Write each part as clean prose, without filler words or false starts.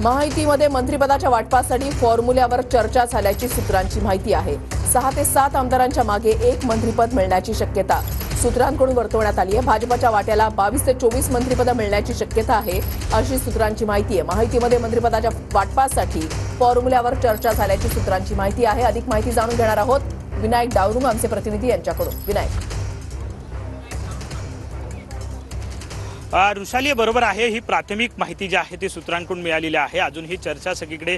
महायुतीमध्ये मंत्रिपदाच्या वाटपासाठी फॉर्म्युल्यावर चर्चा झाल्याची सूत्रांची माहिती आहे। 6 ते 7 आमदारांच्या मागे एक मंत्रिपद मिळण्याची शक्यता सूत्रांकडून वर्तवण्यात आली आहे। भाजपच्या वाट्याला 22 ते 24 मंत्रिपद मिळण्याची शक्यता आहे, अशी सूत्रांची माहिती आहे। महायुतीमध्ये मंत्रिपदाच्या वाटपासाठी फॉर्म्युल्यावर चर्चा झाल्याची सूत्रांची माहिती आहे। अधिक माहिती जाणून घेणार आहोत विनायक डावरुंग आमचे प्रतिनिधी यांच्याकडून। विनायक, रुशाली बरोबर आहे, ही प्राथमिक माहिती जी आहे ती सूत्रांकडून मिळालेली आहे। अजून ही चर्चा सगळीकडे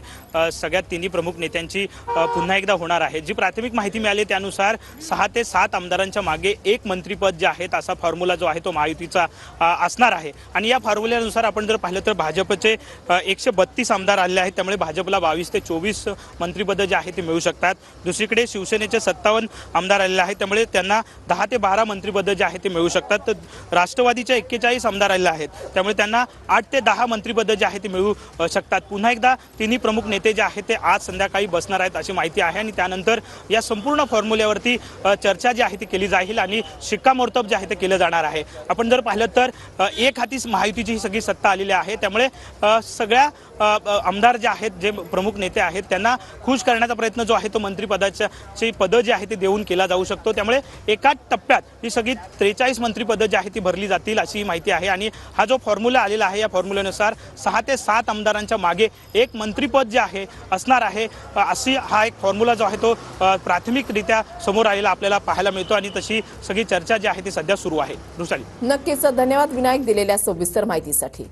सगळ्या तिन्ही प्रमुख नेत्यांची पुन्हा एकदा होणार आहे। जी प्राथमिक माहिती मिळाली त्यानुसार 6 ते 7 आमदारांच्या मागे एक मंत्रिपद जे आहे असा फॉर्म्युला जो आहे तो महायुतीचा असणार आहे। आणि या फॉर्म्युल्यानुसार आपण जर पाहिलं तर भाजपचे 132 आमदार आले आहेत, त्यामुळे भाजपला 22 ते 24 मंत्रिपद जे आहे ते मिळू शकतात। दुसरीकडे शिवसेनेचे 57 आमदार आलेले आहेत, त्यामुळे त्यांना 10 ते 12 मंत्रिपद जे आहे ते मिळू शकतात। तर राष्ट्रवादीच्या 41 आमदार आलेले आहेत, त्यामुळे त्यांना 8 ते 10 मंत्रिपद जे आहे ते मिळू शकतात। पुन्हा एकदा तिन्ही प्रमुख नेते जे आहेत ते आज संध्याकाळी बसणार आहेत अशी माहिती आहे आणि त्यानंतर या संपूर्ण फॉर्म्युल्यावरती चर्चा जी आहे ती केली जाईल आणि शिक्कामोर्तब जे आहे ते केलं जाणार आहे। आपण जर पाहिलं तर एक हाती महायुतीची ही सगळी सत्ता आलेली आहे, त्यामुळे सगळ्या आमदार जे आहेत, जे प्रमुख नेते आहेत, त्यांना खुश करण्याचा प्रयत्न जो आहे तो मंत्रिपदाची पदं जी आहे ती देऊन केला जाऊ शकतो। त्यामुळे एका टप्प्यात ही सगळी 43 मंत्रिपदं जी आहे ती भरली जातील अशी माहिती आहे। आणि हा जो फॉर्म्युला आलेला आहे, या फॉर्म्युल्यानुसार 6 ते 7 आमदारांच्या मागे एक मंत्रिपद जे आहे असणार आहे, अशी हा एक फॉर्म्युला जो आहे तो प्राथमिकरित्या समोर आलेला आपल्याला पाहायला मिळतो आणि तशी सगळी चर्चा जी आहे ती सध्या सुरू आहे। रुशाली, नक्कीच धन्यवाद विनायक दिलेल्या सविस्तर माहितीसाठी।